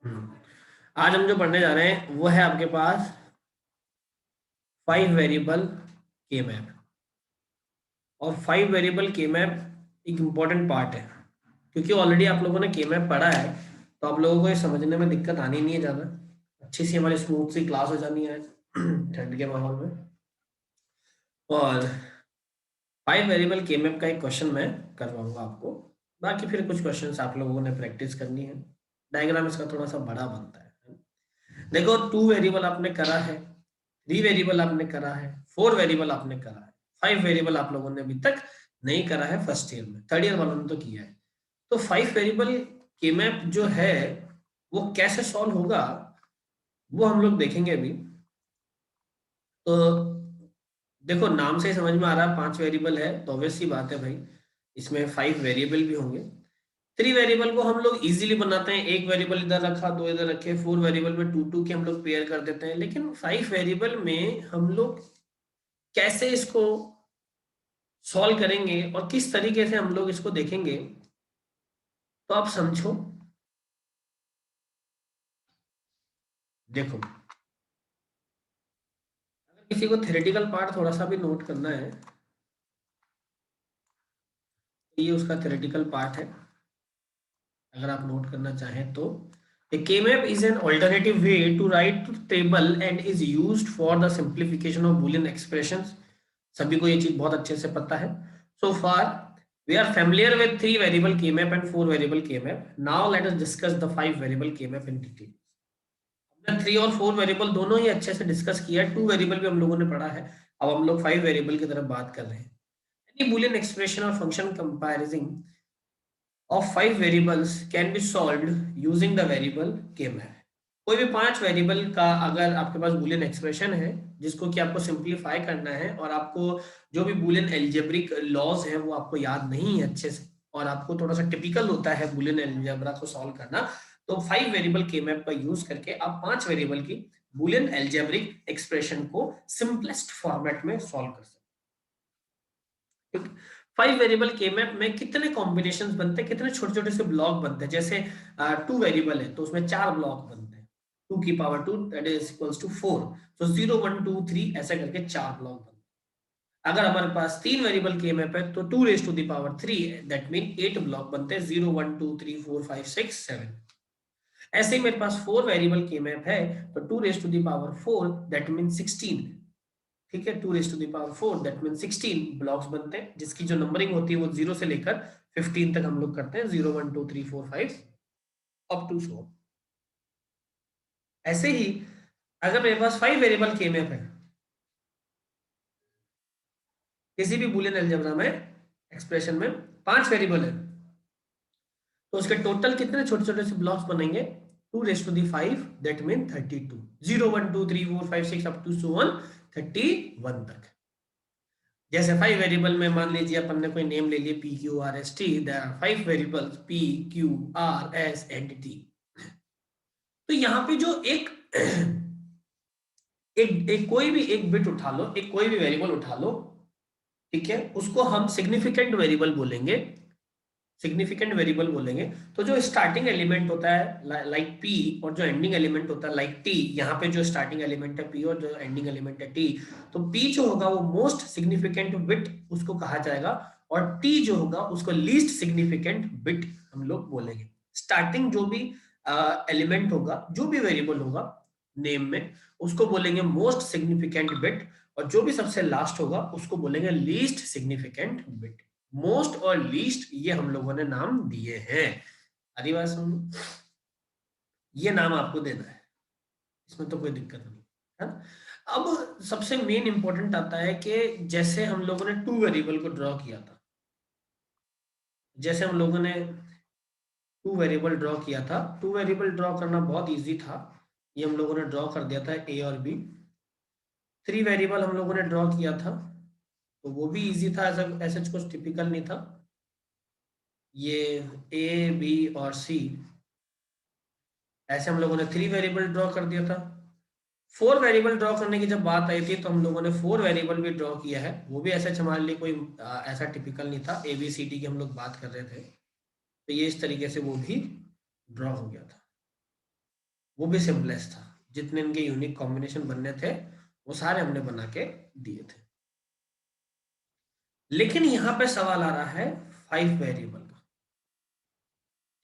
आज हम जो पढ़ने जा रहे हैं वो है आपके पास 5 वेरिएबल के मैप। और 5 वेरिएबल के मैप एक इम्पॉर्टेंट पार्ट है, क्योंकि ऑलरेडी आप लोगों ने के मैप पढ़ा है, तो आप लोगों को ये समझने में दिक्कत आनी नहीं है ज़्यादा। अच्छी सी हमारी स्मूथ सी क्लास हो जानी है ठंड के माहौल में। और 5 वेरिएबल के मैप का एक क्वेश्चन मैं करवाऊंगा आपको। बाकी फिर कुछ क्वेश्चंस आप लोगों ने प्रैक्टिस करनी है। डायग्राम इसका थोड़ा सा बड़ा बनता है। देखो, 2 वेरिएबल आपने करा है, 3 वेरिएबल आपने करा है, 4 वेरिएबल आपने करा है, 5 वेरिएबल आप लोगों ने अभी तक नहीं करा है फर्स्ट ईयर में, थर्ड ईयर वालों ने तो किया है। तो 5 वेरिएबल के मैप जो है वो कैसे सॉल्व होगा वो हम लोग देखेंगे अभी। तो देखो, नाम से ही समझ में आ रहा है 5 वेरिएबल है, तो ऑब्वियस सी बात है भाई, इसमें 5 वेरिएबल भी होंगे। 3 वेरिएबल को हम लोग इजीली बनाते हैं, एक वेरिएबल इधर रखा, दो इधर रखे। 4 वेरिएबल में 2 के हम लोग पेयर कर देते हैं। लेकिन 5 वेरिएबल में हम लोग कैसे इसको सॉल्व करेंगे और किस तरीके से हम लोग इसको देखेंगे, तो आप समझो। देखो, अगर किसी को थ्योरेटिकल पार्ट थोड़ा सा भी नोट करना है, तो ये उसका थ्योरेटिकल पार्ट है। अगर आप नोट करना चाहें तो a K-map is an alternative way to write table and is used for the simplification of Boolean expressions. सभी को ये चीज बहुत अच्छे से पता है। So far we are familiar with 3 variable K-map and 4 variable K-map. Now let us discuss the 5 variable K-map in detail. हमने 3 और 4 वेरिएबल दोनों ही अच्छे से डिस्कस किया है, 2 वेरिएबल भी हम लोगों ने पढ़ा है। अब हम लोग 5 वेरिएबल की तरफ बात कर रहे हैं। Any Boolean expression or function comparison of 5 variables can be solved using the variable k-map. कोई भी 5 वेरिएबल का अगर आपके पास बूलियन एक्सप्रेशन है जिसको कि आपको सिंप्लीफाई करना है, और आपको जो भी बूलियन एल्जेब्रिक लॉज है वो आपको याद नहीं है अच्छे से, और आपको थोड़ा सा टिपिकल होता है बूलियन एल्जेब्रा को सॉल्व करना, तो 5 वेरिएबल के मैप का यूज करके आप 5 वेरिएबल की बूलियन एल्जेब्रिक एक्सप्रेशन को सिंपलेस्ट फॉर्मेट में सॉल्व कर सकते हैं। 5 वेरिएबल के मैप में कितने कॉम्बिनेशंस बनते हैं, कितने छोटे छोटे से ब्लॉक बनते हैं। जैसे 2 वेरिएबल है तो उसमें 4 ब्लॉक बनते हैं, 2 की power 2 that is equals to 4। तो 0 1 2 3 ऐसे करके 4 ब्लॉक बनते हैं। अगर हमारे पास 3 वेरिएबल के मैप है तो 2 raise to the power 3 that mean 8 block बनते हैं, 0 1 2 3 4 5 6 7। ऐसे ही मेरे पास 4 वेरिएबल के मैप है तो 2 raise to the power 4 that mean 16। ठीक है, 2 raise to the power 4 that mean 16 blocks बनते हैं, जिसकी जो नंबरिंग होती है वो 0 से लेकर 15 तक हम लोग करते हैं, 0 1 2 3 4 5 अप टू सो। ऐसे ही अगर मेरे पास 5 वेरिएबल के मैप है किसी भी बूलियन अलजेब्रा में, एक्सप्रेशन में 5 वेरिएबल है, तो उसके टोटल कितने छोटे छोटे से ब्लॉक्स बनेंगे, 2 raise to the 5 that mean 32, 0 1 2 3 4 5 6 up to so 1 31 तक। जैसे 5 वेरिएबल में मान लीजिए अपन ने कोई नेम ले लिया P Q R S T, there are 5 variables P Q R S and T. तो यहाँ पे जो एक एक कोई भी एक बिट उठा लो, एक कोई भी वेरिएबल उठा लो, ठीक है, उसको हम सिग्निफिकेंट वेरिएबल बोलेंगे। सिग्निफिकेंट वेरिएबल बोलेंगे तो जो स्टार्टिंग एलिमेंट होता है लाइक पी, और जो एंडिंग एलिमेंट होता है लाइक टी, यहाँ पे जो स्टार्टिंग एलिमेंट है पी और जो एंडिंग एलिमेंट है टी, तो पी जो होगा वो मोस्ट सिग्निफिकेंट बिट उसको कहा जाएगा, और टी जो होगा उसको लीस्ट सिग्निफिकेंट बिट हम लोग बोलेंगे। स्टार्टिंग जो भी एलिमेंट होगा, जो भी वेरिएबल होगा नेम में, उसको बोलेंगे मोस्ट सिग्निफिकेंट बिट, और जो भी सबसे लास्ट होगा उसको बोलेंगे लीस्ट सिग्निफिकेंट बिट। मोस्ट और लीस्ट ये हम लोगों ने नाम दिए हैं। अरे बात सुन, ये नाम आपको देना है, इसमें तो कोई दिक्कत नहीं है। अब सबसे मेन इंपॉर्टेंट आता है कि जैसे हम लोगों ने 2 वेरिएबल को ड्रॉ किया था, जैसे हम लोगों ने 2 वेरिएबल ड्रॉ किया था, 2 वेरिएबल ड्रॉ करना बहुत इजी था। ये हम लोगों ने ड्रॉ कर दिया था ए और बी। 3 वेरिएबल हम लोगों ने ड्रॉ किया था, तो वो भी इजी था, ऐसा ऐसा कुछ टिपिकल नहीं था। ये ए बी और सी, ऐसे हम लोगों ने 3 वेरिएबल ड्रॉ कर दिया था। 4 वेरिएबल ड्रॉ करने की जब बात आई थी तो हम लोगों ने 4 वेरिएबल भी ड्रॉ किया है, वो भी ऐसा हमारे लिए कोई ऐसा टिपिकल नहीं था। ए बी सी डी की हम लोग बात कर रहे थे, तो ये इस तरीके से वो भी ड्रॉ हो गया था। वो भी सिंपलेस्ट था। जितने इनके यूनिक कॉम्बिनेशन बनने थे वो सारे हमने बना के दिए थे। लेकिन यहां पे सवाल आ रहा है 5 वेरिएबल का,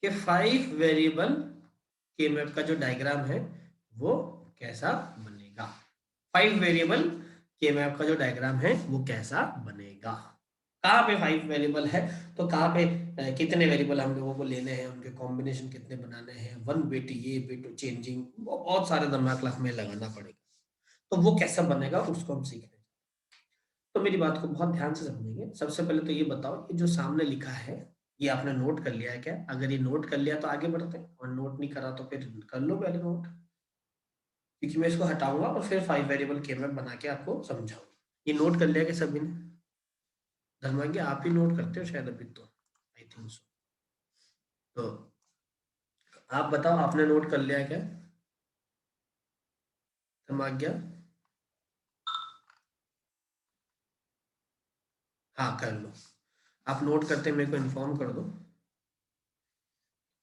कि 5 वेरिएबल के मैप का जो डायग्राम है वो कैसा बनेगा। 5 वेरिएबल के मैप का जो डायग्राम है वो कैसा बनेगा। कहाँ पे 5 वेरिएबल है, तो कहाँ पे कितने वेरिएबल हम लोगों को लेने हैं, उनके कॉम्बिनेशन कितने बनाने हैं, 1 बिट ये बिट चेंजिंग, बहुत सारे दिमाग हमें लगाना पड़ेगा। तो वो कैसा बनेगा उसको हम सीख रहे हैं। तो मेरी बात को बहुत ध्यान से समझेंगे। सबसे पहले तो ये बताओ, ये जो सामने लिखा है ये आपने नोट कर लिया है क्या? अगर ये नोट कर लिया तो आगे बढ़ते हैं, और नोट नहीं करा तो फिर कर लो पहले नोट, क्योंकि मैं इसको हटाऊंगा और फिर 5 वेरिएबल के मैप बना के आपको समझाऊंगा। ये नोट कर लिया क्या सभी ने? धर्माज्ञा आप ही नोट करते हो शायद अभी, तो आई थिंक सो। तो आप बताओ, आपने नोट कर लिया है क्या धर्माज्ञा? हाँ कर लो। आप नोट करते मेरे को इन्फॉर्म कर दो,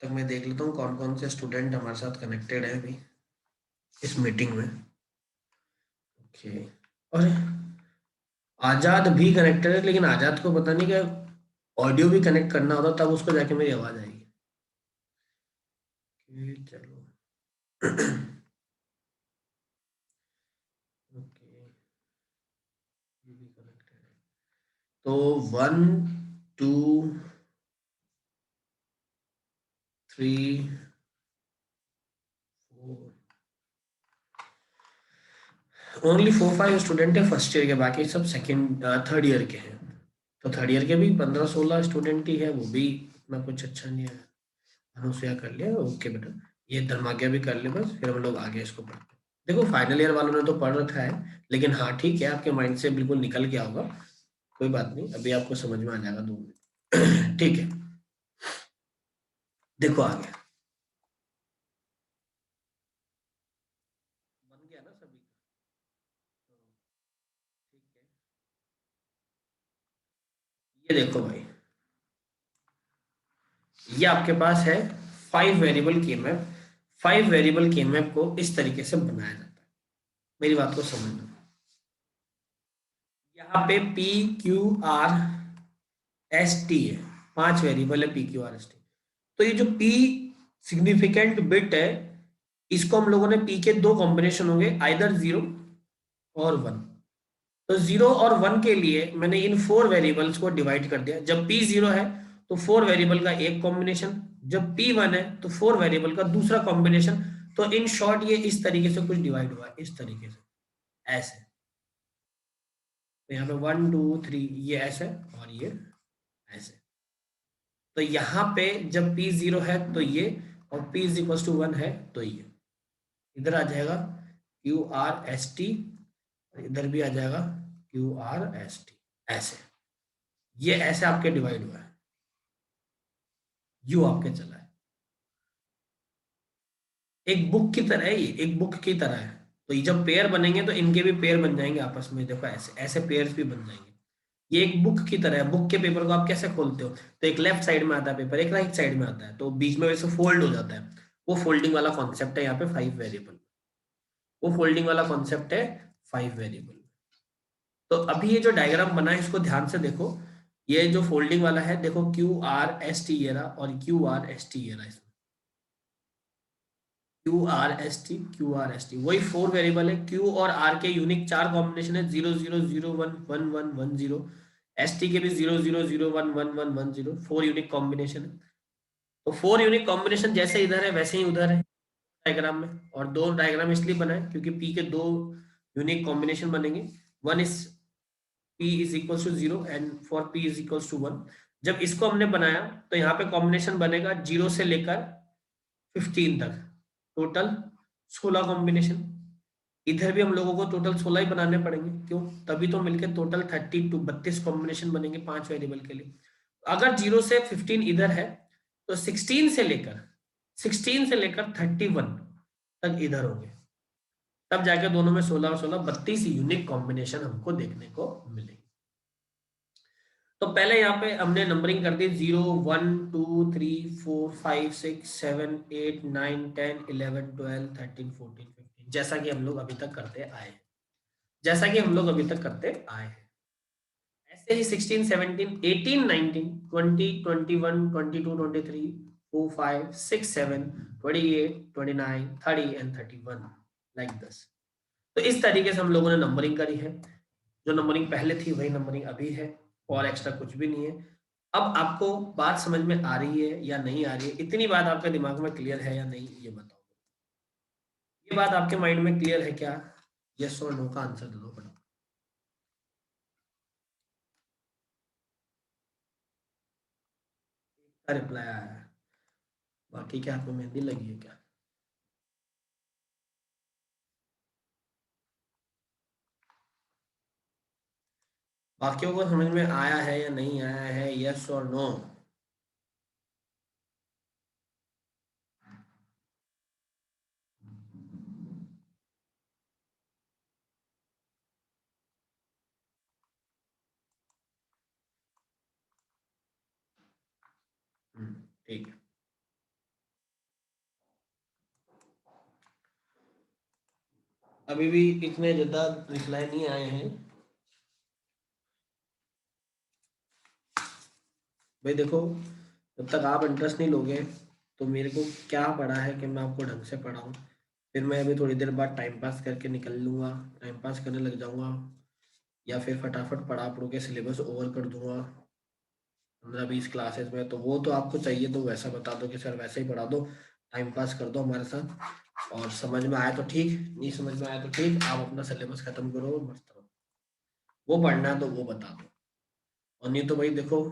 तक मैं देख लेता हूँ कौन कौन से स्टूडेंट हमारे साथ कनेक्टेड है अभी इस मीटिंग में। ओके। और आजाद भी कनेक्टेड है, लेकिन आजाद को पता नहीं क्या ऑडियो भी कनेक्ट करना होता, तब उसको जाके मेरी आवाज आएगी। चलो। ओके, ये भी कनेक्टेड है। तो 1 2 3 ओनली 4-5 स्टूडेंट है फर्स्ट ईयर के, बाकी सब सेकेंड थर्ड ईयर के हैं। तो थर्ड ईयर के भी 15-16 स्टूडेंट ही है, वो भी इतना कुछ अच्छा नहीं है। अनुसुया कर लिया, ओके बेटा। ये धर्माज्ञा भी कर ले बस, फिर हम लोग आगे इसको पढ़ते हैं। देखो फाइनल ईयर वालों ने तो पढ़ रखा है, लेकिन हाँ ठीक है, आपके माइंड से बिल्कुल निकल गया होगा, कोई बात नहीं, अभी आपको समझ में आ जाएगा 2 मिनट। ठीक है, देखो आगे बन गया ना सभी का? तो ठीक है, ये देखो भाई, ये आपके पास है 5 वेरिएबल के मैप। 5 वेरिएबल के मैप को इस तरीके से बनाया जाता है, मेरी बात को समझना। यहाँ पे P Q R S T है, 5 वेरिएबल है P Q R S T. तो ये जो पी सिग्निफिकेंट बिट है, इसको हम लोगों ने पी के 2 कॉम्बिनेशन होंगे, आइदर 0 और 1। तो 0 और 1 के लिए मैंने इन 4 वेरिएबल्स को डिवाइड कर दिया। जब पी 0 है तो 4 वेरिएबल का एक कॉम्बिनेशन, जब पी 1 है तो 4 वेरिएबल का दूसरा कॉम्बिनेशन। तो इन शॉर्ट ये इस तरीके से कुछ डिवाइड हुआ है, इस तरीके से, ऐसे। तो यहाँ पे 1 2 3 ये ऐसे, और ये ऐसे। तो यहाँ पे जब p 0 है तो ये, और p इज इक्वल टू 1 है तो ये इधर आ जाएगा क्यू आर एस टी, इधर भी आ जाएगा क्यू आर एस टी, ऐसे। ये ऐसे आपके डिवाइड हुआ है, यू आपके चला है। एक बुक की तरह है, ये एक बुक की तरह है। तो ये जब पेयर बनेंगे तो इनके भी पेयर बन जाएंगे आपस में, देखो ऐसे ऐसे पेयर्स भी बन जाएंगे। ये एक बुक की तरह है। बुक के पेपर को आप कैसे खोलते हो, तो एक लेफ्ट साइड में आता है पेपर, एक राइट साइड में आता है, तो बीच में वैसे फोल्ड हो जाता है। वो फोल्डिंग वाला कॉन्सेप्ट है यहाँ पे 5 वेरिएबल, वो फोल्डिंग वाला कॉन्सेप्ट है 5 वेरिएबल। तो अभी ये जो डायग्राम बना है इसको ध्यान से देखो। ये जो फोल्डिंग वाला है, देखो क्यू आर एस टी ये रहा, और क्यू आर एस टी ये रहा, इसमें Q R S T, Q R S T, वही 4 वेरिएबल है। क्यू और आर के यूनिक 4 कॉम्बिनेशन है, 0 0 0 1 1 1 1 0। एस टी के भी 0 0 0 1 1 1 1 0, 4 यूनिक कॉम्बिनेशन है। तो 4 यूनिक कॉम्बिनेशन जैसे इधर है वैसे ही उधर है डायग्राम में। और 2 डायग्राम इसलिए बनाए क्योंकि पी के 2 यूनिक कॉम्बिनेशन बनेंगे। One is p is equal to 0 and for p is equal to 1। जब इसको हमने बनाया तो यहाँ पे कॉम्बिनेशन बनेगा 0 से लेकर 15 तक, टोटल 16 कॉम्बिनेशन। इधर भी हम लोगों को टोटल 16 ही बनाने पड़ेंगे, क्यों? तभी तो मिलकर टोटल 32 कॉम्बिनेशन बनेंगे 5 वेरिएबल के लिए। अगर 0 से 15 इधर है तो 16 से लेकर 31 तक इधर होंगे। तब जाके दोनों में 16 और 16 32 यूनिक कॉम्बिनेशन हमको देखने को मिलेंगे। तो पहले यहाँ पे हमने नंबरिंग कर दी 0 1 2 3 4 5 6 7 8 9 10 11 12 13 14 15, जैसा कि हम लोग अभी तक करते आए हैं, जैसा कि हम लोग अभी तक करते आए हैं। ऐसे ही 16 17 18 19 20 21 22 23 4 5 6 7 28 29 30 एंड 31, लाइक दिस। तो इस तरीके से हम लोगों ने नंबरिंग करी है। जो नंबरिंग पहले थी वही नंबरिंग अभी है, और एक्स्ट्रा कुछ भी नहीं है। अब आपको बात समझ में आ रही है या नहीं आ रही है, इतनी बात आपके दिमाग में क्लियर है या नहीं, ये बताओ। ये बात आपके माइंड में क्लियर है क्या? यस और नो का आंसर दे दो फटाफट। क्या रिप्लाई आया है? बाकी क्या हाथ में मेहंदी लगी है क्या? बाकियों को समझ में आया है या नहीं आया है, यस और नो? ठीक है। अभी भी इतने ज्यादा रिप्लाई नहीं आए हैं। भाई देखो, जब तक आप इंटरेस्ट नहीं लोगे तो मेरे को क्या पड़ा है कि मैं आपको ढंग से पढ़ाऊँ। फिर मैं अभी थोड़ी देर बाद टाइम पास करके निकल लूँगा, टाइम पास करने लग जाऊँगा, या फिर फटाफट पढ़ा पढ़ के सिलेबस ओवर कर दूंगा 15-20 क्लासेस में। तो वो तो आपको चाहिए तो वैसा बता दो कि सर वैसे ही पढ़ा दो, टाइम पास कर दो हमारे साथ, और समझ में आया तो ठीक, नहीं समझ में आया तो ठीक, आप अपना सिलेबस खत्म करो और मस्त रहो। वो पढ़ना है तो वो बता दो। और नहीं तो भाई देखो,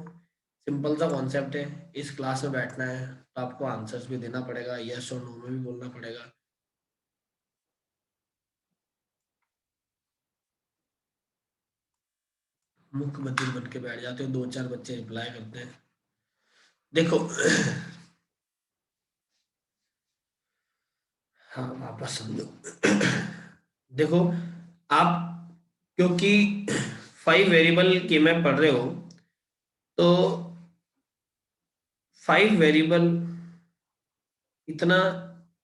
सिंपल सा कॉन्सेप्ट है, इस क्लास में बैठना है तो आपको आंसर्स भी देना पड़ेगा, यस और नो में भी बोलना पड़ेगा। मुख्य बन के बैठ जाते हो, 2-4 बच्चे रिप्लाई करते हैं। देखो हाँ वापस समझो। देखो, आप क्योंकि 5 वेरिएबल के में पढ़ रहे हो, तो 5 वेरिएबल इतना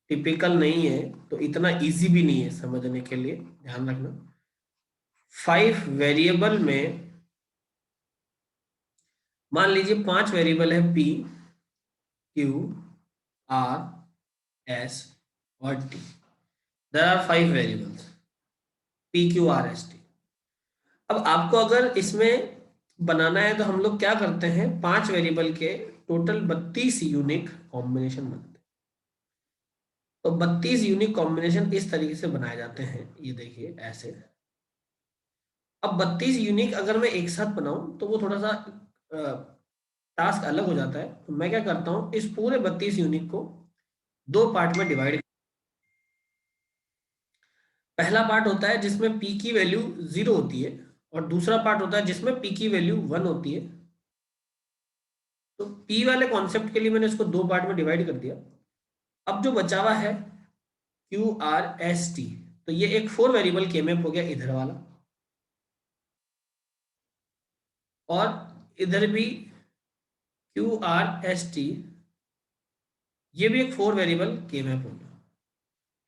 टिपिकल नहीं है, तो इतना इजी भी नहीं है समझने के लिए, ध्यान रखना। 5 वेरिएबल में मान लीजिए 5 वेरिएबल है, पी क्यू आर एस और T. There are 5 variables, P Q R S T. अब आपको अगर इसमें बनाना है तो हम लोग क्या करते हैं, 5 वेरिएबल के टोटल 32 यूनिक कॉम्बिनेशन बनते हैं। तो 32 यूनिक कॉम्बिनेशन इस तरीके से बनाए जाते हैं, ये देखिए ऐसे। अब 32 यूनिक अगर मैं एक साथ बनाऊं तो वो थोड़ा सा टास्क अलग हो जाता है। तो मैं क्या करता हूं, इस पूरे 32 यूनिक को दो पार्ट में डिवाइड। पहला पार्ट होता है जिसमें पी की वैल्यू 0 होती है, और दूसरा पार्ट होता है जिसमें पी की वैल्यू 1 होती है। तो पी वाले कॉन्सेप्ट के लिए मैंने इसको दो पार्ट में डिवाइड कर दिया। अब जो बचा हुआ है क्यू आर एस टी, तो ये एक 4 वेरिएबल के मैप हो गया इधर वाला, और इधर भी क्यू आर एस टी, ये भी एक 4 वेरिएबल के मैप हो गया।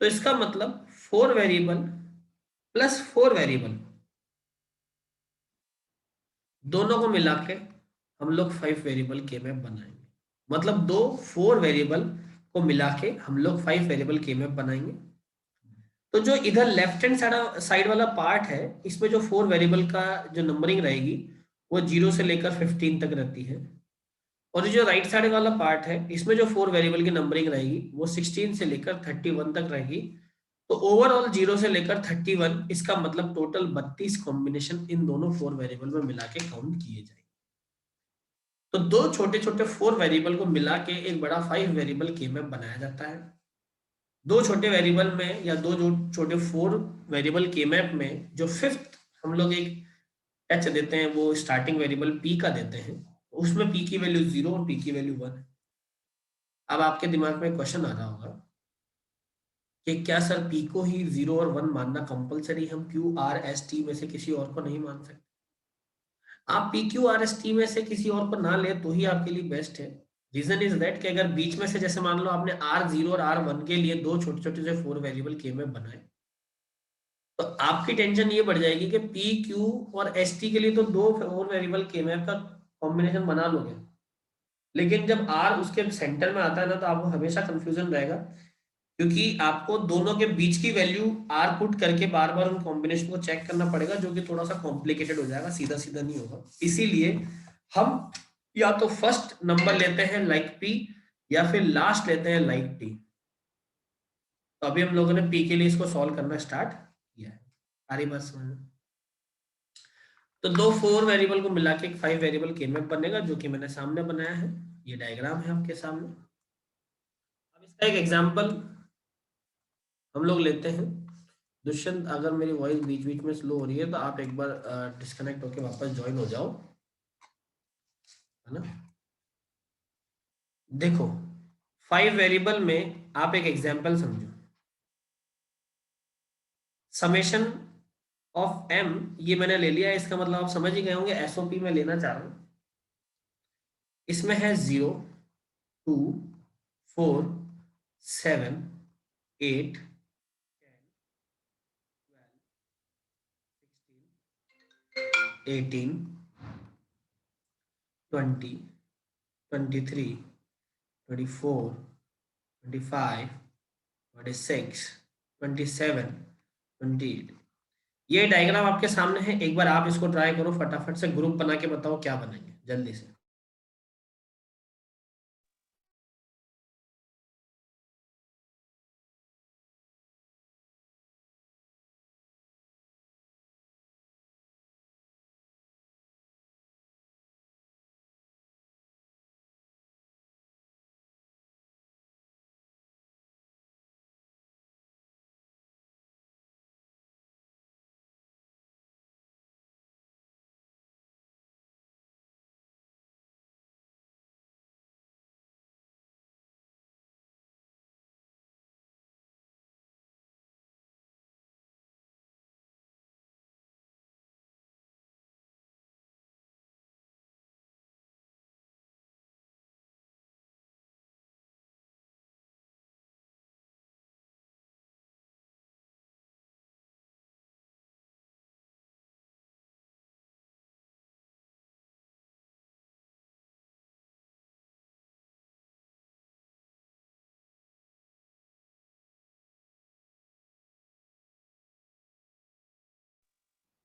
तो इसका मतलब 4 वेरिएबल प्लस 4 वेरिएबल, दोनों को मिला के हम लोग 5 वेरिएबल के मैप बनाएंगे। मतलब दो 4 वेरिएबल को मिला के हम लोग 5 वेरिएबल के मैप बनाएंगे। तो जो इधर लेफ्ट हैंड साइड वाला पार्ट है, इसमें जो 4 वेरिएबल का जो नंबरिंग रहेगी वो 0 से लेकर 15 तक रहती है। और जो राइट साइड वाला पार्ट है, इसमें जो 4 वेरिएबल की नंबरिंग रहेगी वो 16 से लेकर 31 तक रहेगी। तो ओवरऑल 0 से लेकर 31, इसका मतलब टोटल 32 कॉम्बिनेशन इन दोनों 4 वेरिएबल में मिला के काउंट किए जाएंगे। तो दो छोटे छोटे 4 वेरिएबल को मिला के एक बड़ा 5 वेरिएबल के मैप बनाया जाता है। दो छोटे वेरिएबल में या दो जो छोटे 4 वेरिएबल के मैप में जो फिफ्थ हम लोग एक टच देते हैं, वो स्टार्टिंग वेरिएबल पी का देते हैं। उसमें पी की वैल्यू 0 और पी की वैल्यू 1। अब आपके दिमाग में क्वेश्चन आ रहा होगा कि क्या सर पी को ही 0 और 1 मानना कंपलसरी, हम क्यू आर एस टी में से किसी और को नहीं मान सकते? आप P Q R S T में से किसी और को ना ले तो ही आपके लिए बेस्ट है। रीजन इज दैट कि अगर बीच में से जैसे मान लो आपने R0 और R1 के लिए दो छोटे छोटे से 4 वेरिएबल के में बनाए, तो आपकी टेंशन ये बढ़ जाएगी कि पी क्यू और एस टी के लिए तो दो 4 वेरिएबल के में का कॉम्बिनेशन बना लोगे, लेकिन जब आर उसके सेंटर में आता है ना तो आपको हमेशा कंफ्यूजन रहेगा, क्योंकि आपको दोनों के बीच की वैल्यू आर पुट करके बार बार उन कॉम्बिनेशन को चेक करना पड़ेगा, जो कि थोड़ा सा कॉम्प्लिकेटेड हो जाएगा, सीधा सीधा नहीं होगा। इसीलिए हम या तो फर्स्ट नंबर लेते हैं लाइक पी, या फिर लास्ट लेते हैं लाइक टी। तो अभी हम लोगों ने पी के लिए इसको सॉल्व करना स्टार्ट किया है। सारी बात समझ में? तो दो 4 वेरिएबल को मिला के एक 5 वेरिएबल के मैप बनेगा, जो कि मैंने सामने बनाया है। ये डायग्राम है आपके सामने। अब इसका एक एग्जांपल हम लोग लेते हैं। दुष्यंत, अगर मेरी वॉइस बीच बीच में स्लो हो रही है तो आप एक बार डिस्कनेक्ट होके वापस ज्वाइन हो जाओ, है ना। देखो, 5 वेरिएबल में आप एक एग्जांपल समझो। समेशन ऑफ m ये मैंने ले लिया है, इसका मतलब आप समझ ही गए होंगे एसओपी में लेना चाह रहा हूं। इसमें है 0, 2, 4, 7, 8, 18, 20, 23, 24, 25, 26, 27, 28। ये डायग्राम आपके सामने है, एक बार आप इसको ट्राई करो, फटाफट से ग्रुप बना के बताओ क्या बनेंगे जल्दी से।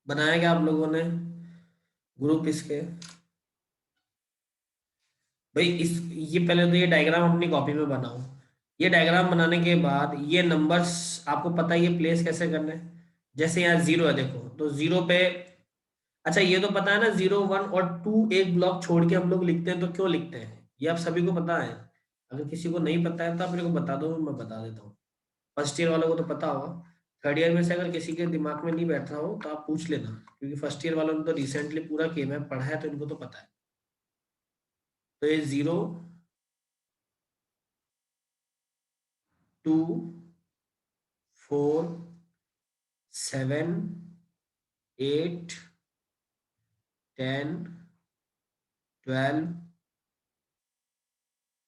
बनाया क्या आप लोगों ने ग्रुप इसके? भाई इस ये पहले तो ये डायग्राम अपनी कॉपी में बनाओ। ये डायग्राम बनाने के बाद ये नंबर्स आपको पता है ये प्लेस कैसे करने हैं। जैसे यहाँ 0 है, देखो तो 0 पे, अच्छा ये तो पता है ना, 0, 1 और 2 एक ब्लॉक छोड़ के हम लोग लिखते हैं, तो क्यों लिखते हैं ये आप सभी को पता है। अगर किसी को नहीं पता है तो आप मेरे को बता दो, मैं बता देता हूँ। फर्स्ट ईयर वालों को तो पता होगा, थर्ड ईयर में से अगर किसी के दिमाग में नहीं बैठ रहा हो तो आप पूछ लेना, क्योंकि फर्स्ट ईयर वालों ने तो रिसेंटली पूरा किया है, पढ़ा है, तो इनको तो पता है। तो ये 0, 2, 4, 7, 8, 10, 12,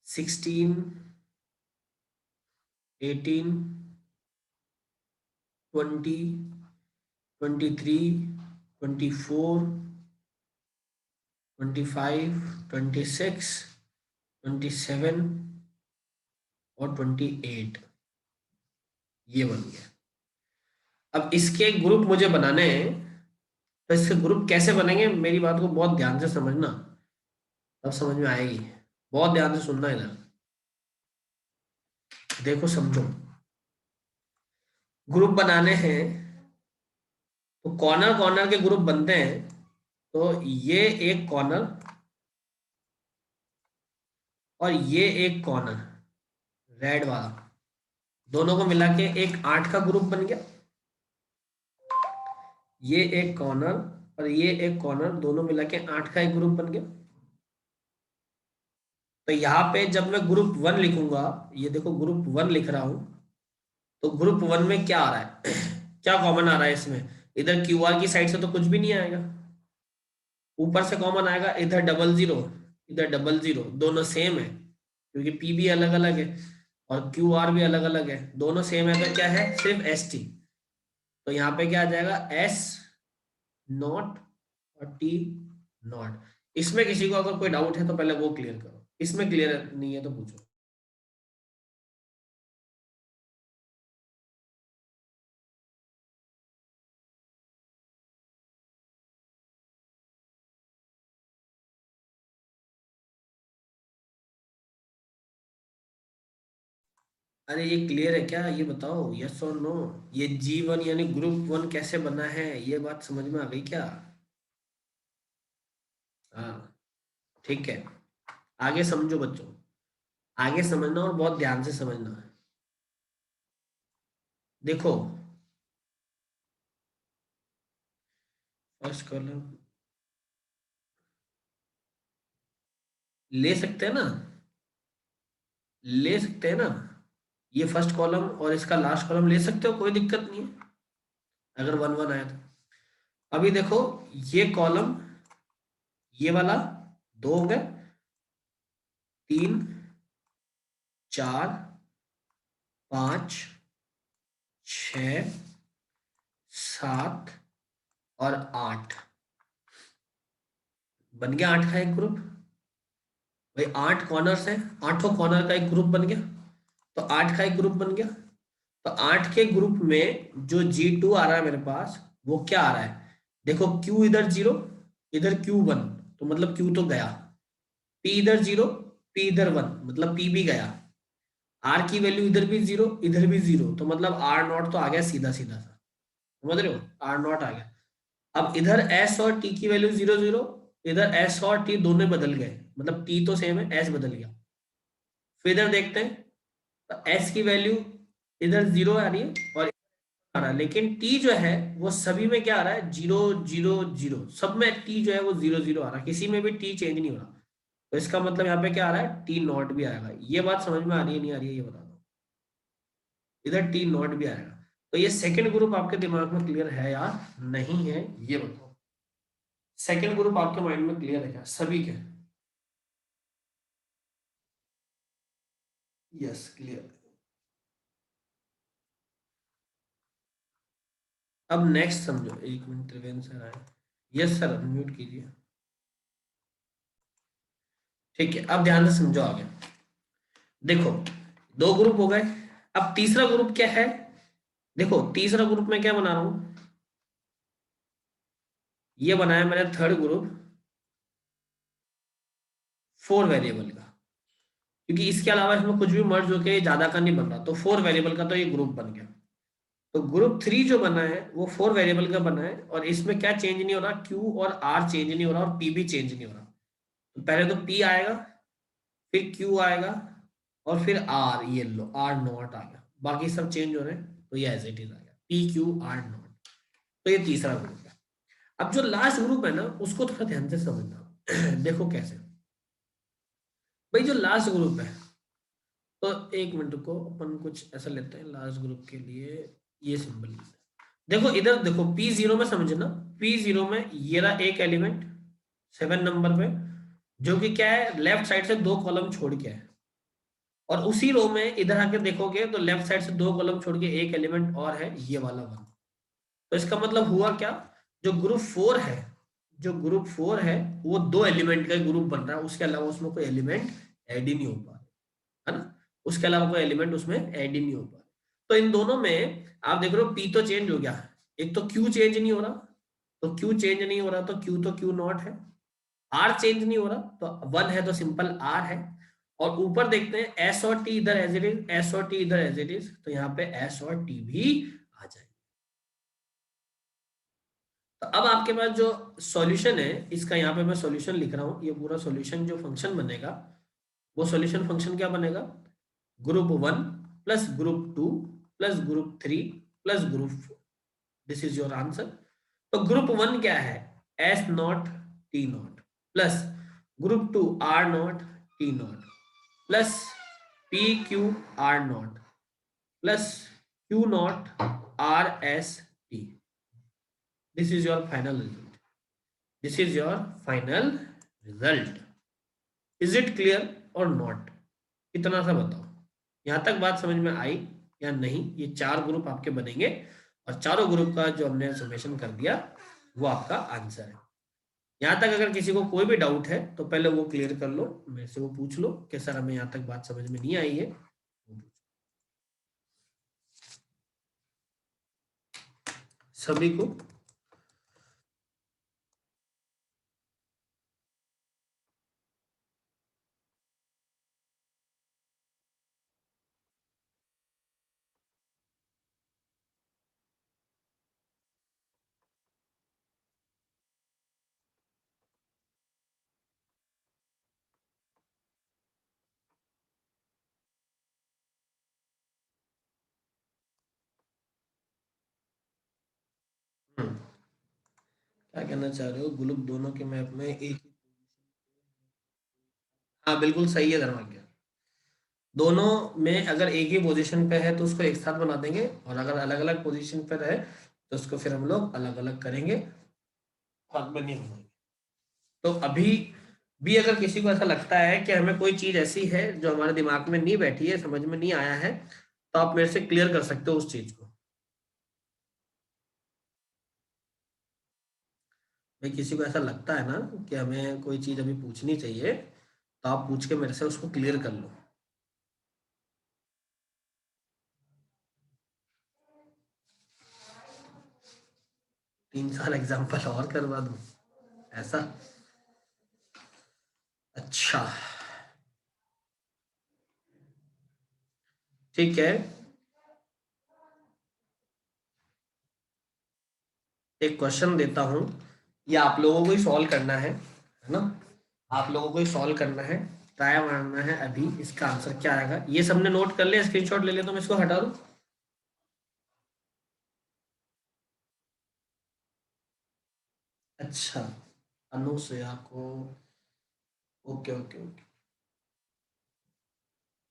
16, 18, 20, 23, 24, 25, 26, 27 और 28, ये बन गया। अब इसके ग्रुप मुझे बनाने हैं, तो इसके ग्रुप कैसे बनेंगे मेरी बात को बहुत ध्यान से समझना, तब समझ में आएगी। बहुत ध्यान से सुनना इधर, देखो समझो। ग्रुप बनाने हैं तो कॉर्नर कॉर्नर के ग्रुप बनते हैं। तो ये एक कॉर्नर और ये एक कॉर्नर, रेड वाला, दोनों को मिला के एक 8 का ग्रुप बन गया। ये एक कॉर्नर और ये एक कॉर्नर, दोनों मिला के 8 का एक ग्रुप बन गया। तो यहाँ पे जब मैं ग्रुप 1 लिखूंगा, ये देखो ग्रुप 1 लिख रहा हूं, तो ग्रुप 1 में क्या आ रहा है क्या कॉमन आ रहा है इसमें? इधर क्यू आर की साइड से तो कुछ भी नहीं आएगा, ऊपर से कॉमन आएगा, इधर डबल जीरो, इधर डबल जीरो, दोनों सेम है क्योंकि पी भी अलग अलग है और क्यू आर भी अलग अलग है, दोनों सेम है तो क्या है, सिर्फ एस टी। तो यहाँ पे क्या आ जाएगा, एस नॉट और टी नॉट। इसमें किसी को अगर कोई डाउट है तो पहले वो क्लियर करो, इसमें क्लियर नहीं है तो पूछो। अरे ये क्लियर है क्या, ये बताओ, यस और नो। ये G1 यानी ग्रुप वन कैसे बना है, ये बात समझ में आ गई क्या? हाँ, ठीक है। आगे समझो बच्चों, आगे समझना और बहुत ध्यान से समझना है। देखो, फर्स्ट कॉलम ले सकते हैं ना, ले सकते हैं ना, ये फर्स्ट कॉलम और इसका लास्ट कॉलम ले सकते हो, कोई दिक्कत नहीं है अगर वन वन आया तो। अभी देखो, ये कॉलम, ये वाला दो हो गए, तीन, चार, पांच, छ, सात और आठ, बन गया आठ का एक ग्रुप। भाई आठ कॉर्नर्स हैं, आठों कॉर्नर का एक ग्रुप बन गया, तो आठ का एक ग्रुप बन गया। तो आठ के ग्रुप में जो G2 आ रहा है मेरे पास, वो क्या आ रहा है, देखो Q इधर जीरो, इधर Q1, तो मतलब Q तो गया, P इधर जीरो, P इधर वन, मतलब P भी गया, R की वैल्यू इधर भी जीरो, इधर भी जीरो, तो मतलब R नॉट तो आ गया सीधा सीधा सा, समझ रहे हो, R नॉट आ गया। अब इधर S और T की वैल्यू जीरो जीरो, इधर S और T दोनों बदल गए, मतलब T तो सेम है, S बदल गया। फिर इधर देखते हैं, तो S की वैल्यू इधर जीरो आ रही है और आ रहा है, लेकिन टी जो है वो सभी में क्या आ रहा है, जीरो जीरो जीरो, सब में टी जो है वो जीरो जीरो आ रहा है, किसी में भी टी चेंज नहीं हो रहा। तो इसका मतलब यहाँ पे क्या आ रहा है, टी नॉट भी आएगा। ये बात समझ में आ रही है नहीं आ रही है, ये बता दो। इधर टी नॉट भी आएगा। तो ये सेकंड ग्रुप आपके दिमाग में क्लियर है या नहीं है, ये बताओ। सेकंड ग्रुप आपके माइंड में क्लियर है क्या सभी के? Yes clear. अब नेक्स्ट समझो, एक मिनट, त्रिवेंद्र सर आए। यस सर, म्यूट कीजिए। ठीक है, अब ध्यान से समझो आगे। देखो, दो ग्रुप हो गए, अब तीसरा ग्रुप क्या है, देखो तीसरा ग्रुप में क्या बना रहा हूं, ये बनाया मैंने थर्ड ग्रुप फोर वेरिएबल का, क्योंकि इसके अलावा इसमें कुछ भी मर्ज होके ज्यादा का नहीं बन रहा, तो फोर वेरिएबल का तो ये ग्रुप बन गया। तो ग्रुप थ्री जो बना है वो फोर वेरिएबल का बना है, और इसमें क्या चेंज नहीं हो रहा, क्यू और आर चेंज नहीं हो रहा और पी भी चेंज नहीं हो रहा। तो पहले तो पी आएगा, फिर क्यू आएगा, और फिर आर, ये लो आर नॉट आ गया, बाकी सब चेंज हो रहे हैं, तो ये एज इट इज आ गया, पी क्यू आर नॉट। तो ये तीसरा ग्रुप है। अब जो लास्ट ग्रुप है ना, उसको थोड़ा ध्यान से समझना देखो कैसे, भाई जो लास्ट ग्रुप है, तो एक मिनट को अपन कुछ ऐसा लेते हैं लास्ट ग्रुप के लिए, ये सिंबल लेते हैं। देखो इधर देखो, पी जीरो में समझना, पी जीरो में ये रहा एक एलिमेंट 7 नंबर पे, जो कि क्या है, लेफ्ट साइड से दो कॉलम छोड़ के है, और उसी रो में इधर आके देखोगे तो लेफ्ट साइड से दो कॉलम छोड़ के एक एलिमेंट और है, ये वाला वन। तो इसका मतलब हुआ क्या, जो ग्रुप फोर है, जो ग्रुप फोर है वो दो एलिमेंट का ग्रुप बन रहा है, उसके अलावा उसमें कोई एलिमेंट ऐड ही नहीं हो पा रहा, है ना, उसके अलावा कोई एलिमेंट उसमें ऐड ही नहीं हो पा रहा। तो इन दोनों में आप देख रहे हो, पी तो चेंज हो गया, एक तो क्यू चेंज नहीं हो रहा, तो क्यू चेंज नहीं हो रहा तो क्यू नॉट है, आर चेंज नहीं हो रहा तो वन है, तो सिंपल आर है। और ऊपर देखते हैं एस और टी इधर एज इट इज, एस और टी इधर एज इट इज, तो यहाँ पे एस और टी भी आ जाए। तो अब आपके पास जो सॉल्यूशन है इसका, यहाँ पे मैं सॉल्यूशन लिख रहा हूँ, ये पूरा सॉल्यूशन जो फंक्शन बनेगा, वो सॉल्यूशन फंक्शन क्या बनेगा, group one plus group two plus group three plus group four, this is your answer. तो ग्रुप वन क्या है, S not T not, plus group two R not T not, plus P Q R not, plus Q not R S T, this is your final result. This is your final result. Is it clear or not? इतना सा बताओ, यहां तक बात समझ में आई या नहीं? ये 4 ग्रुप आपके बनेंगे और चारों ग्रुप का जो हमने समेशन कर दिया वो आपका आंसर है। यहां तक अगर किसी को कोई भी डाउट है तो पहले वो क्लियर कर लो, मेरे से वो पूछ लो कि सर हमें यहां तक बात समझ में नहीं आई है। सभी को क्या कहना चाह रहे हो? ग्रुप दोनों के मैप में एक ही? हाँ बिल्कुल सही है धर्माज्ञा। दोनों में अगर एक ही पोजीशन पे है तो उसको एक साथ बना देंगे, और अगर अलग अलग पोजीशन पे है तो उसको फिर हम लोग अलग अलग करेंगे, साथ में नहीं बनाएंगे। तो अभी भी अगर किसी को ऐसा लगता है कि हमें कोई चीज ऐसी है जो हमारे दिमाग में नहीं बैठी है, समझ में नहीं आया है, तो आप मेरे से क्लियर कर सकते हो उस चीज को। भाई किसी को ऐसा लगता है ना कि हमें कोई चीज अभी पूछनी चाहिए, तो आप पूछ के मेरे से उसको क्लियर कर लो। 3 साल एग्जाम्पल और करवा दूं ऐसा? अच्छा ठीक है, एक क्वेश्चन देता हूं, ये आप लोगों को ही सॉल्व करना है ना? आप लोगों को ही सॉल्व करना है, ट्राई मारना है अभी इसका आंसर क्या आएगा। ये सबने नोट कर लिया, स्क्रीनशॉट ले ले तो मैं इसको हटा दूं। अच्छा, अनुसया को, ओके ओके ओके।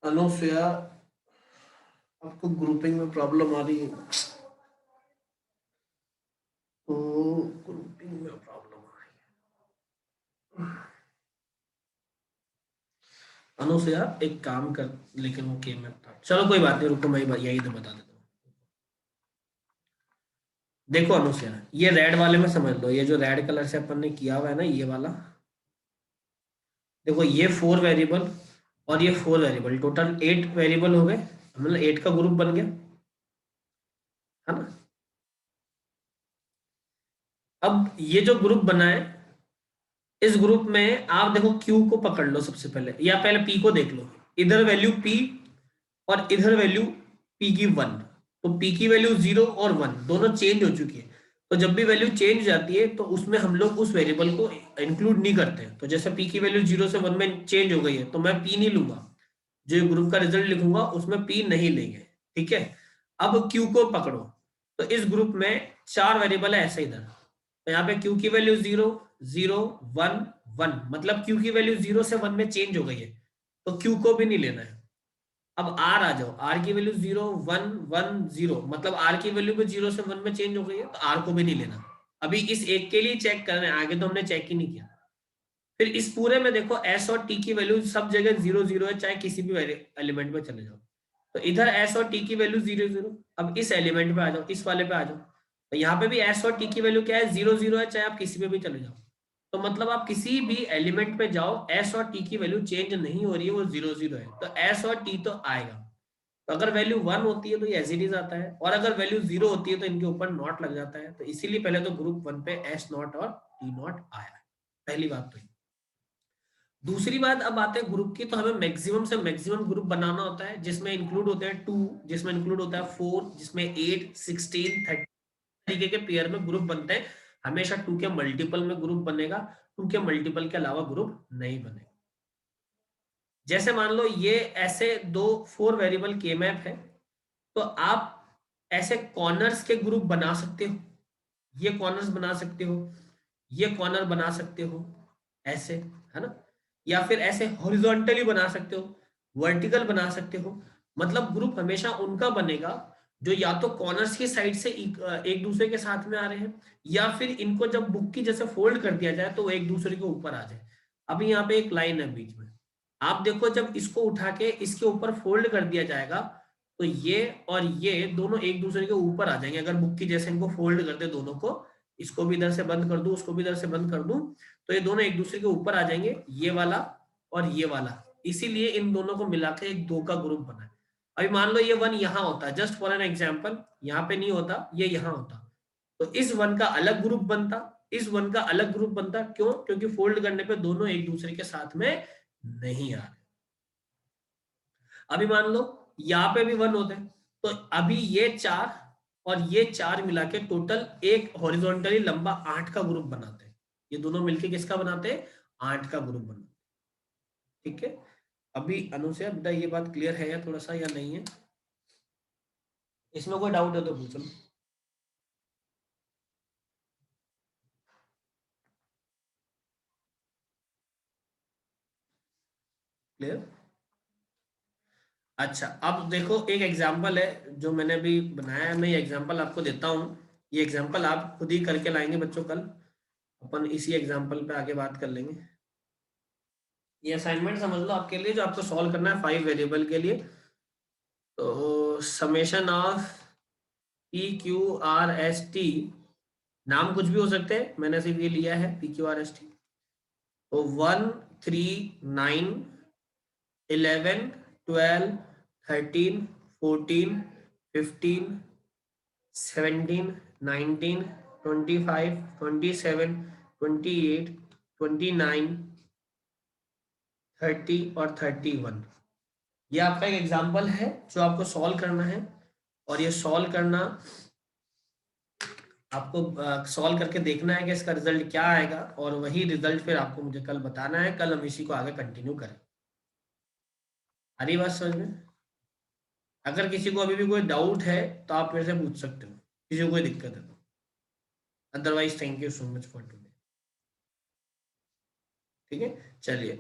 अनुसया, आपको ग्रुपिंग में प्रॉब्लम आ रही है तो ग्रुपिंग में प्रॉब्लम आ रही है। अनुसया एक काम कर, लेकिन वो के में था, चलो कोई बात नहीं, रुको मैं यही तो बता देता हूँ। देखो अनुसया, ये रेड वाले में समझ लो, ये जो रेड कलर से अपन ने किया हुआ है ना ये वाला, देखो ये 4 वेरिएबल और ये 4 वेरिएबल, टोटल 8 वेरिएबल हो गए, मतलब 8 का ग्रुप बन गया, है ना? अब ये जो ग्रुप बना है, इस ग्रुप में आप देखो क्यू को पकड़ लो सबसे पहले, या पहले पी को देख लो। इधर वैल्यू पी और इधर वैल्यू पी की 1, तो पी की वैल्यू 0 और 1 दोनों चेंज हो चुकी है। तो जब भी वैल्यू चेंज जाती है तो उसमें हम लोग उस वेरिएबल को इंक्लूड नहीं करते हैं। तो जैसे पी की वैल्यू 0 से 1 में चेंज हो गई है तो मैं पी नहीं लूंगा, जो ग्रुप का रिजल्ट लिखूंगा उसमें पी नहीं लेंगे। ठीक है, अब क्यू को पकड़ो, तो इस ग्रुप में 4 वेरिएबल है ऐसे इधर, तो यहाँ पे क्यू की वैल्यू 0 0 1 1, मतलब क्यू की वैल्यू 0 से 1 में चेंज हो गई है, तो क्यू को भी नहीं लेना है। अब आर आ जाओ, आर की वैल्यू 0 1 1 0, मतलब आर की वैल्यू भी 0 से 1 में चेंज हो गई है, तो आर को भी नहीं लेना। अभी इस एक के लिए चेक कर रहे हैं, आगे तो हमने चेक ही नहीं किया। फिर इस पूरे में देखो एस और टी की वैल्यू सब जगह 0 0 है, चाहे किसी भी एलिमेंट में चले जाओ। तो इधर एस और टी की वैल्यू 0 0। अब इस एलिमेंट पे आ जाओ, इस वाले पे आ जाओ, तो यहाँ पे भी एस और टी की वैल्यू क्या है? 0 0 है, चाहे आप किसी पे भी चले जाओ। तो मतलब आप किसी भी एलिमेंट पे जाओ, एस और टी की वैल्यू चेंज नहीं हो रही है, वो 0 0 है, तो एस और टी तो आएगा। तो अगर वैल्यू 1 होती है तो ये एज इट इज आता है, और अगर वैल्यू 0 होती है तो इनके ऊपर नॉट लग जाता है। तो इसीलिए पहले तो ग्रुप 1 पे एस नॉट और टी नॉट आया है, पहली बात तो। दूसरी बात, अब आते हैं ग्रुप की, तो हमें मैक्सिमम से मैक्सिमम ग्रुप बनाना होता है, जिसमें इंक्लूड होते हैं 2, जिसमें इंक्लूड होता है 4, जिसमें 8 16 30 तरीके के पेयर में ग्रुप बनते हैं। हमेशा 2 के मल्टीपल में ग्रुप बनेगा, 2 के मल्टीपल के अलावा ग्रुप नहीं बनेगा। जैसे मान लो ये ऐसे दो 4 वेरिएबल के मैप है, तो आप ऐसे कॉर्नर्स के ग्रुप बना सकते हो, ये कॉर्नर्स बना सकते हो, ये कॉर्नर बना सकते हो, ऐसे, है ना? या फिर ऐसे हॉरिजॉन्टली बना सकते हो, वर्टिकल बना सकते हो। मतलब ग्रुप हमेशा उनका बनेगा जो या तो कॉर्नर्स की साइड से एक दूसरे के साथ में आ रहे हैं, या फिर इनको जब बुक की जैसे फोल्ड कर दिया जाए तो वो एक दूसरे के ऊपर आ जाए। अभी यहाँ पे एक लाइन है बीच में, आप देखो जब इसको उठा के इसके ऊपर फोल्ड कर दिया जाएगा तो ये और ये दोनों एक दूसरे के ऊपर आ जाएंगे। अगर बुक की जैसे इनको फोल्ड कर दे दोनों को, इसको भी इधर से बंद कर दूं, उसको भी इधर से बंद कर दूं, तो ये दोनों एक दूसरे के ऊपर आ जाएंगे, ये वाला और ये वाला। इसीलिए इन दोनों को मिला के एक 2 का ग्रुप बना है। अभी मान लो ये 1 यहाँ होता, जस्ट फॉर एन एग्जाम्पल, यहाँ पे नहीं होता, ये यहाँ होता, तो इस 1 का अलग ग्रुप बनता, इस 1 का अलग ग्रुप बनता। क्यों? क्योंकि फोल्ड करने पे दोनों एक दूसरे के साथ में नहीं आ रहे। अभी मान लो यहाँ पे भी 1 होते हैं, तो अभी ये 4 और ये 4 मिला के टोटल एक हॉरिजॉन्टली लंबा 8 का ग्रुप बनाते हैं। ये दोनों मिलके किसका बनाते हैं? 8 का ग्रुप बनाते हैं। ठीक है, अभी अनुसया बेटा ये बात क्लियर है या थोड़ा सा या नहीं है? इसमें कोई डाउट है तो पूछो। क्लियर? अच्छा, अब देखो एक एग्जांपल है जो मैंने अभी बनाया है, मैं ये एग्जांपल आपको देता हूँ। ये एग्जांपल आप खुद ही करके लाएंगे बच्चों, कल अपन इसी एग्जांपल पे आगे बात कर लेंगे। ये असाइनमेंट समझ लो आपके लिए, जो आपको सॉल्व करना है 5 वेरिएबल के लिए। तो summation of P Q R S T, नाम कुछ भी हो सकते हैं, मैंने सिर्फ ये लिया है P Q R S T. तो 1 3 9 11 12 13 14 15 17 19 25 27 28 29 30 और 31। ये आपका एक एग्जाम्पल है जो आपको सॉल्व करना है, और ये सॉल्व करना आपको सॉल्व करके देखना है कि इसका रिजल्ट क्या आएगा, और वही रिजल्ट फिर आपको मुझे कल बताना है। कल हम इसी को आगे कंटिन्यू करें। आ रही बात समझ में? अगर किसी को अभी भी कोई डाउट है तो आप मेरे से पूछ सकते हो, किसी को कोई दिक्कत है तो। Otherwise thank you so much for today. ठीक है, चलिए।